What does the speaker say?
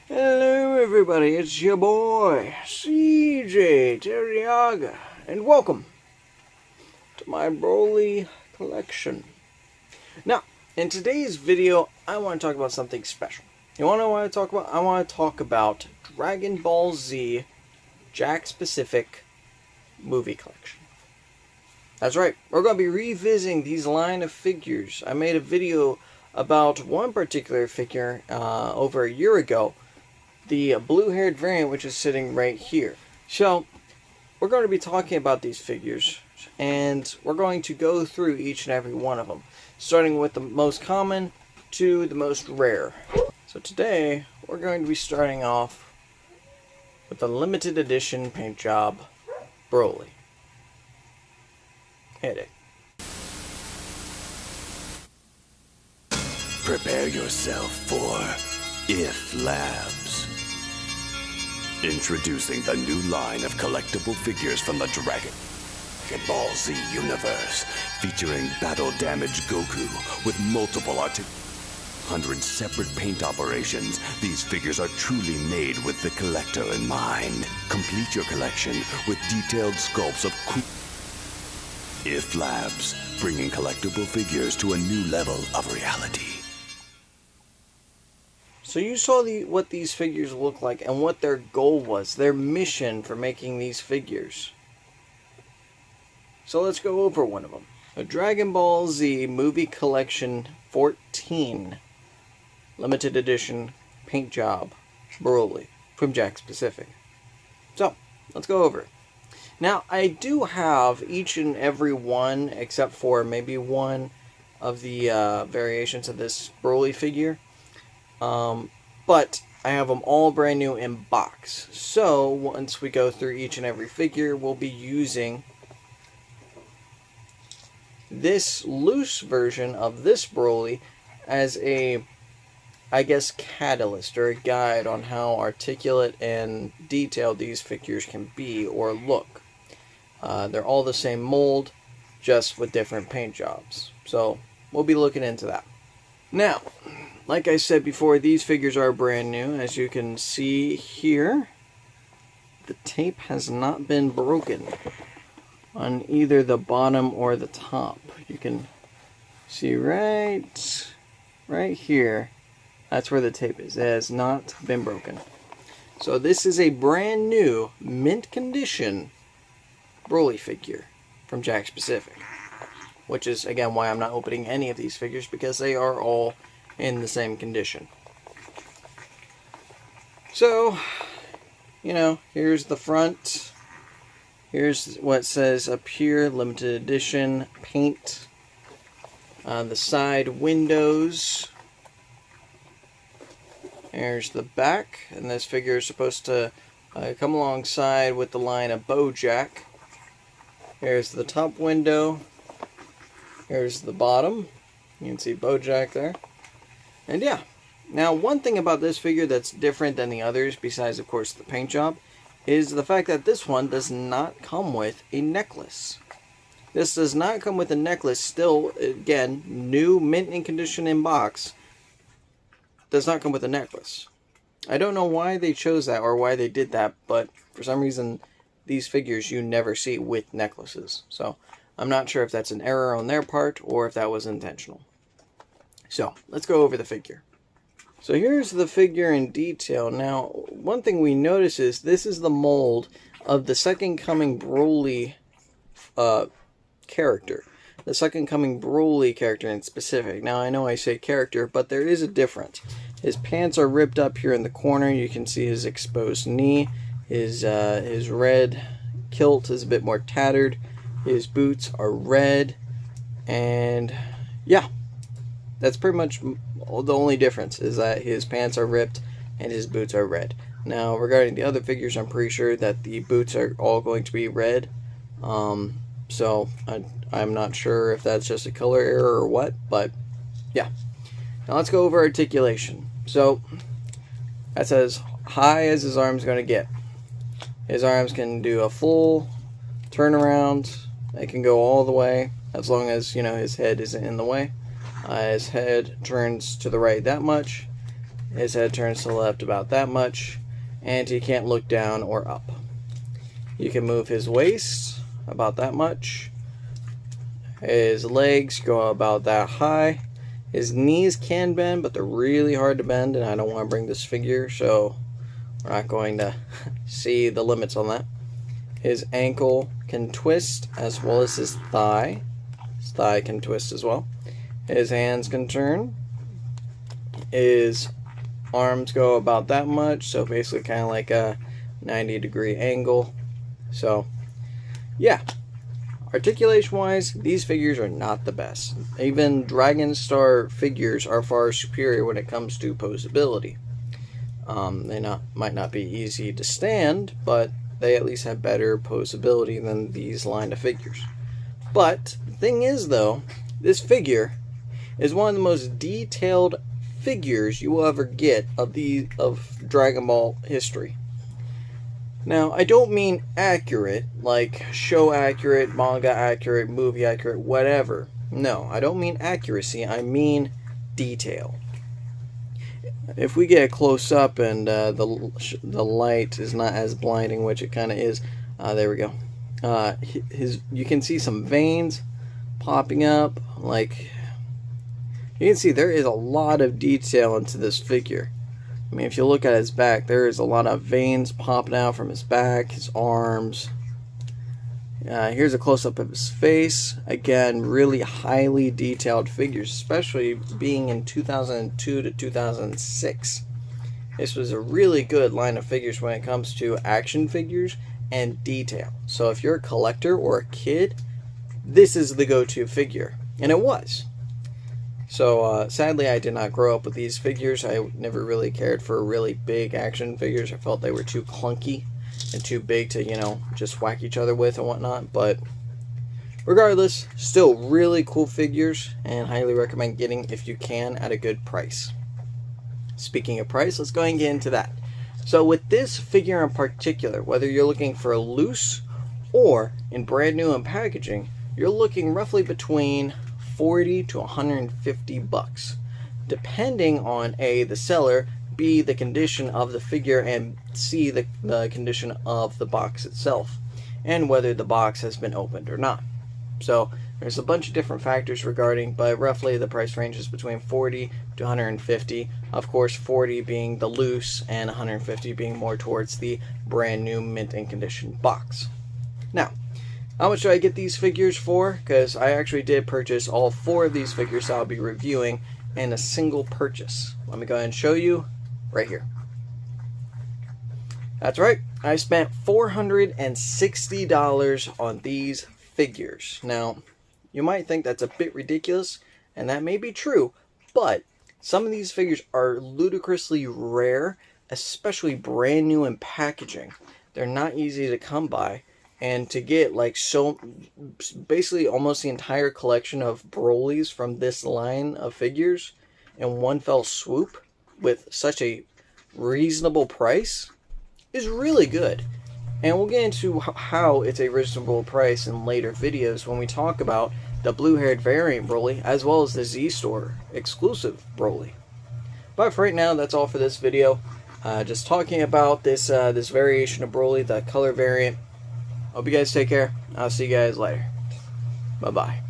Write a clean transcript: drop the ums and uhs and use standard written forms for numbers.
Hello everybody, it's your boy, CJ Terriaga, and welcome to my Broly collection. Now, in today's video, I want to talk about something special. You want to know what I talk about? I want to talk about Dragon Ball Z Jakks specific movie collection. That's right, we're going to be revisiting these line of figures. I made a video about one particular figure over a year ago, the blue-haired variant, which is sitting right here. So, we're going to be talking about these figures, and we're going to go through each and every one of them, starting with the most common to the most rare. So today, we're going to be starting off with the limited edition paint job Broly. Hit it. Prepare yourself for If Labs. Introducing the new line of collectible figures from the Dragon Ball Z universe, featuring battle-damaged Goku with multiple 100 separate paint operations. These figures are truly made with the collector in mind. Complete your collection with detailed sculpts of If Labs, bringing collectible figures to a new level of reality. So you saw what these figures look like and what their goal was, their mission for making these figures. So let's go over one of them. A Dragon Ball Z Movie Collection 14 Limited Edition Paint Job Broly from Jakks Pacific. So, let's go over it. Now, I do have each and every one, except for maybe one of the variations of this Broly figure. But I have them all brand new in box. So, once we go through each and every figure, we'll be using this loose version of this Broly as a, I guess, catalyst or a guide on how articulate and detailed these figures can be or look. They're all the same mold, just with different paint jobs. So, we'll be looking into that. Now, like I said before, these figures are brand new. As you can see here, the tape has not been broken on either the bottom or the top. You can see right here, that's where the tape is. It has not been broken. So this is a brand new, mint condition Broly figure from Jakks Pacific. Which is, again, why I'm not opening any of these figures, because they are all in the same condition. So, you know, here's the front. Here's what says up here, limited edition paint. The side windows. There's the back, and this figure is supposed to come alongside with the line of Bojack. Here's the top window. Here's the bottom. You can see Bojack there. And yeah. Now, one thing about this figure that's different than the others, besides, of course, the paint job, is the fact that this one does not come with a necklace. This does not come with a necklace. Still, again, new, mint in condition in box. Does not come with a necklace. I don't know why they chose that or why they did that, but for some reason, these figures you never see with necklaces. So, I'm not sure if that's an error on their part or if that was intentional. So, let's go over the figure. So here's the figure in detail. Now, one thing we notice is this is the mold of the Second Coming Broly character. The Second Coming Broly character in specific. Now, I know I say character, but there is a difference. His pants are ripped up here in the corner. You can see his exposed knee. His red kilt is a bit more tattered. His boots are red, and yeah, that's pretty much the only difference, is that his pants are ripped and his boots are red. Now, regarding the other figures, I'm pretty sure that the boots are all going to be red, so I'm not sure if that's just a color error or what, but yeah. Now let's go over articulation. So, that's as high as his arm's going to get. His arms can do a full turnaround. They can go all the way, as long as, you know, his head isn't in the way. His head turns to the right that much. His head turns to the left about that much, and he can't look down or up. You can move his waist about that much. His legs go about that high. His knees can bend, but they're really hard to bend, and I don't want to bring this figure, so we're not going to see the limits on that. His ankle can twist, as well as his thigh. His thigh can twist as well. His hands can turn. His arms go about that much, so basically kind of like a 90-degree angle. So, yeah. Articulation-wise, these figures are not the best. Even Dragon Star figures are far superior when it comes to posability. They might not be easy to stand, but they at least have better posability than these line of figures. But the thing is, though, this figure is one of the most detailed figures you will ever get of Dragon Ball history. Now, I don't mean accurate, like show accurate, manga accurate, movie accurate, whatever. No, I don't mean accuracy, I mean detail. If we get close up and the light is not as blinding, which it kind of is, there we go. You can see some veins popping up, like, you can see there is a lot of detail into this figure. I mean, if you look at his back, there is a lot of veins popping out from his back, his arms. Here's a close-up of his face. Again, really highly detailed figures, especially being in 2002 to 2006. This was a really good line of figures when it comes to action figures and detail. So if you're a collector or a kid, this is the go-to figure. And it was. So, sadly, I did not grow up with these figures. I never really cared for really big action figures. I felt they were too clunky and too big to, you know, just whack each other with and whatnot. But regardless, still really cool figures, and highly recommend getting if you can at a good price. Speaking of price, let's go ahead and get into that. So with this figure in particular, whether you're looking for a loose or in brand new in packaging, you're looking roughly between $40 to $150, depending on A, the seller, B, the condition of the figure, and C, the condition of the box itself, and whether the box has been opened or not. So there's a bunch of different factors regarding, but roughly the price range is between $40 to $150. Of course, $40 being the loose and $150 being more towards the brand new mint and condition box. Now, how much do I get these figures for? Because I actually did purchase all 4 of these figures I'll be reviewing in a single purchase. Let me go ahead and show you right here. That's right, I spent $460 on these figures. Now, you might think that's a bit ridiculous, and that may be true, but some of these figures are ludicrously rare, especially brand new in packaging. They're not easy to come by. And to get like so, basically almost the entire collection of Brolys from this line of figures in one fell swoop with such a reasonable price is really good. And we'll get into how it's a reasonable price in later videos when we talk about the blue-haired variant Broly as well as the Z-Store exclusive Broly. But for right now, that's all for this video. Just talking about this variation of Broly, the color variant. Hope you guys take care. I'll see you guys later. Bye-bye.